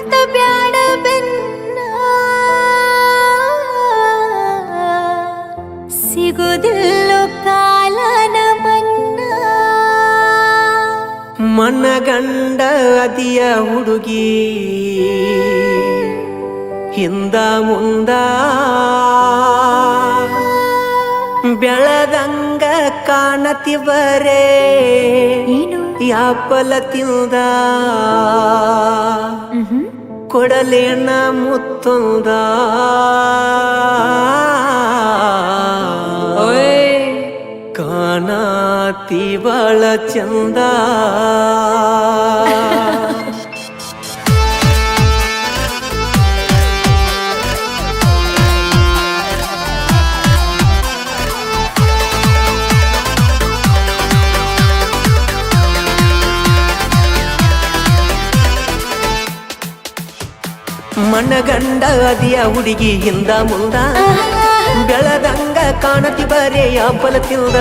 ಹತ್ತ ಬ್ಯಾಡ ಬೆನ್ನ ಸಿಗುದಿಲ್ಲೋ ಕಾಲನ ಮನ್ನ ಮನಗಂಡ ಅದಿಯ ಹುಡುಗಿ ಹಿಂದ ಮುಂದ ಬೆಳದಂಗ ಕಾಣತಿವರೇ ಏನು ಯಾಪಲ ತಿಂದ ಕೊಡಲೇನ ಮುತ್ತೊಂದ ಕಾಣತಿ ಬಾಳ ಚಂದ ಮನಗಂಡ ಅದಿಯ ಹುಡುಗಿ ಹಿಂದ ಮುಂದ ಬೆಳದಂಗ ಕಾಣತಿ ಬರೇ ಯಾಪಲ ತಿಂದ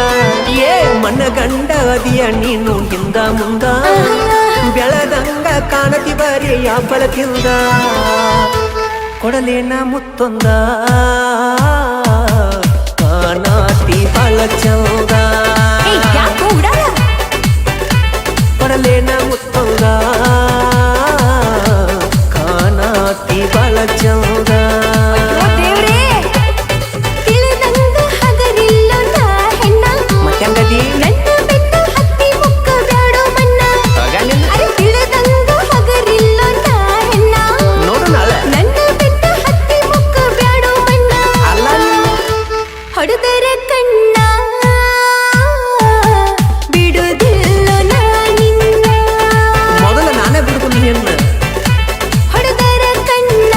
ಏ ಮನಗಂಡ ಅದಿಯ ನೀನು ಹಿಂದ ಮುಂದ ಬೆಳದಂಗ ಕಾಣತಿ ಬರೇ ಯಾಪಲ ತಿಂದ ಕೊಡಲೇನ ಮುತ್ತೊಂದ ಕಾಣತಿ ಬಾಳ ಚಂದ ಕೊಡಲೇನ ಮುತ್ತೊಂದ ಬಾಳ ಚಂದ ತಿಳಿದಂಗ ಹಗರಿಲ್ಲ ನಾ ಹೆಣ್ಣ ಮತ್ತಂಗದಿ ನನ್ನ ಬೆನ್ನ ಹತ್ತಿ ಮುಕ್ಕ ಬ್ಯಾಡೋ ಮನ್ನ ಅರೆ ತಿಳಿದಂಗ ಹಗರಿಲ್ಲ ನಾ ಹೆಣ್ಣ ನೋಡು ನಾಳೆ ನನ್ನ ಬೆನ್ನ ಹತ್ತಿ ಮುಕ್ಕ ಬ್ಯಾಡೋ ಮನ್ನ ಅಲ್ಲ ಹೊಡೆದರೆ ಕಣ್ಣ ಬಿಡುದಿಲ್ಲ ನಾ ನಿನ್ನ ಮೊದಲ ನಾನೇ ಬಿಡ್ತೀನಿ ನಿನ್ನ ಹೊಡೆದರೆ ಕಣ್ಣ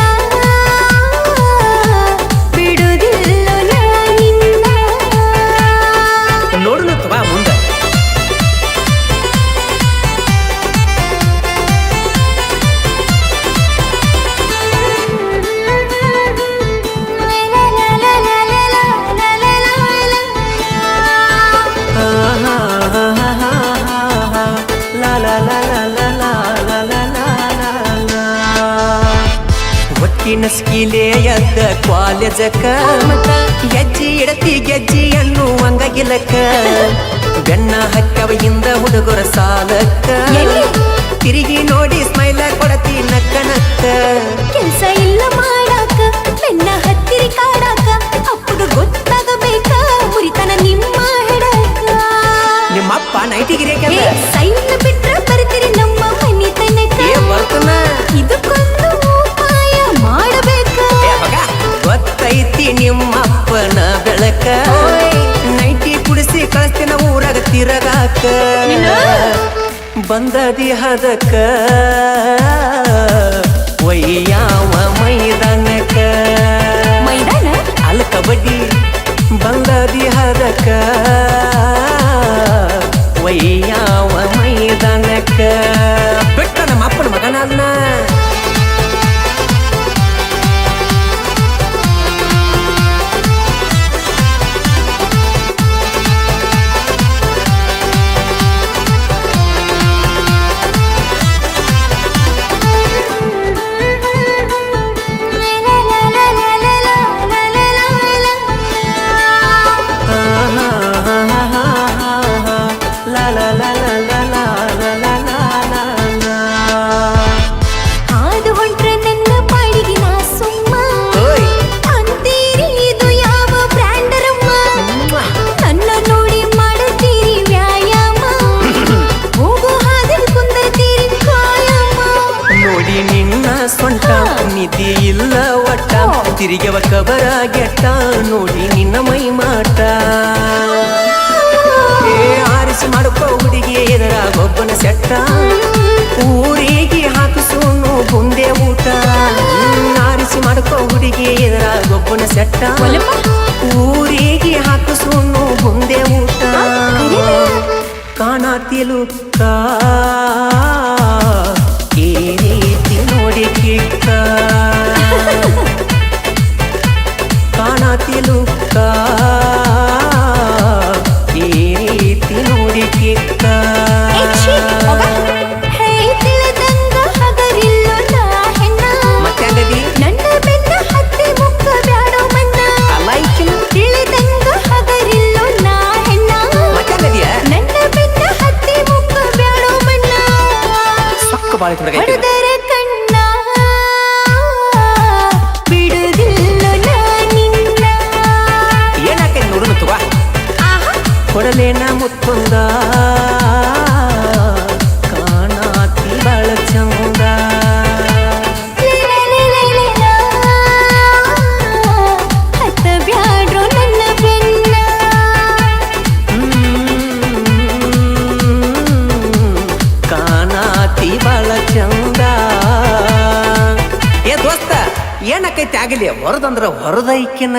ಬಿಡುದಿಲ್ಲ ನಾ ನಿನ್ನ ನೋಡು ತವಾ ಮುಂದೆ ಒಟ್ಟಿನ ಸ್ಕೀಲೆ ಎದ್ದ ಕಾಲೇಜಕ್ಕ ಗೆಜ್ಜಿ ಇಡತಿ ಗೆಜ್ಜಿ ಅನ್ನುವಂಗ ಗಿಲಕ್ಕ ಬೆನ್ನ ಹಕ್ಕವ ಹಿಂದ ಹುಡುಗರ ಸಾಲಕ್ಕ ತಿರುಗಿ ನೋಡಿ ಸ್ಮೈಲ ಕೊಡತಿ ನಕ್ಕ ನಕ್ಕ ಕೆಲ್ಸ ಇಲ್ಲ ಮಾಡಾಕ ಬೆನ್ನ ಹತ್ತಿರಿ ಕಾಡಾಕ ಅಪ್ಪಗ ಗೊತ್ತಾಗಬೇಕ ಮುರಿತನ ನಿಮ್ಮ ಹೆಡಕ ನಿಮ್ಮಪ್ಪ ನೈಟಿಗಿರಿ ಸೈನ್ ಬಿಟ್ರ ಬರ್ತೀರಿ ನಮ್ಮ ಮನಿ ತನಕ ಬರ್ತನ ಇದಕ್ಕೊಂದು ಉಪಾಯ ಮಾಡಬೇಕು ಗೊತ್ತೈತಿ ನಿಮ್ಮಪ್ಪನ ಬೆಳಕ ನೈಟಿ ಕುಡಿಸಿ ಕಳಿಸ್ತಿನ ಊರಾಗ ತಿರಗಾಕ ಬಂದದಿ ಹದಕ ಒಯ್ಯಾವ ಮೈದಾನಕ ಮೈದಾನ ಅಲ್ಲ ಕಬಡ್ಡಿ ಬಂದದಿ ಹದಕ ಒಯ್ಯಾವ ಮೈದಾನಕ ಬಿಟ್ಟ ನಮ್ಮ ಅಪ್ಪನ ಮಗನಲ್ಲ ಹಾದು ಹೊಂಟ್ರೆ ನನ್ನ ಪಾಡಿಗೆ ನಾ ಸುಮ್ಮ ಅಂತೀರಿ ಇದು ಯಾವ ಬ್ರ್ಯಾಂಡರಮ್ಮ ನನ್ನ ನೋಡಿ ಮಾಡುತ್ತೀರಿ ವ್ಯಾಯಾಮ ಹೋಗೋ ಹಾದಿಲ್ ಕುಂದರ್ತೀರಿ ಕಾಯಮ್ಮ ನೋಡಿ ನಿನ್ನ ಸೊಂಟ ನಿಧಿ ಇಲ್ಲ ಒಟ್ಟ ತಿರುಗವ ಕಬರ ಗೆಟ್ಟ ನೋಡಿ ನಿನ್ನ ಮೈ ಮಾಟ ಆರಿಸಿ ಮಾಡ್ಕೋ ಹುಡುಗಿ ಎದುರಾಗೊಬ್ಬನ ಸೆಟ್ಟ ಊರಿಗೆ ಹಾಕಿಸೋನು ಬುಂದೆ ಊಟ ಆರಿಸಿ ಮಾಡ್ಕೋ ಹುಡುಗಿ ಎದುರಾಗೊಬ್ಬನ ಸೆಟ್ಟ ಊರಿಗೆ ಹಾಕಿಸೋನು ಬುಂದೆ ಊಟ ಕಾಣತಿಲುಕ್ಕ ಈ ರೀತಿ ನೋಡಿ ಕಿಕ್ಕ ಕಾಣತಿಲುಕ್ಕ ಈ ರೀತಿ ನೋಡಿ ಕಿಕ್ಕ ತಿಳಿದಂಗ ಹಗರಿಲ್ಲ ನಾ ಹೆಣ್ಣ ಬಾಳ ಹುಡುಗ ಐತಿ ಹೊಡೆದರೆ ಕಣ್ಣ ಬಿಡುದಿಲ್ಲ ನಿನ್ನ. ಏನಾಕೈತಿ ನೋಡುನು ತಗೋ ಕೊಡಲೇನ ಮುತ್ತುಂದ ಕಾಣಾತಿ ಬಾಳ ಚಂದ ಹತ್ತ ಬ್ಯಾಡ್ರೋ ನನ್ನ ಬೆನ್ನ. ಕಾಣಾತಿ ಬಾಳ ಚಂದ. ಏ ದೋಸ್ತ ಏನಕೈತಿ ಆಗಲಿ ಹೊರದಂದ್ರ ಹೊರದೈಕಿನ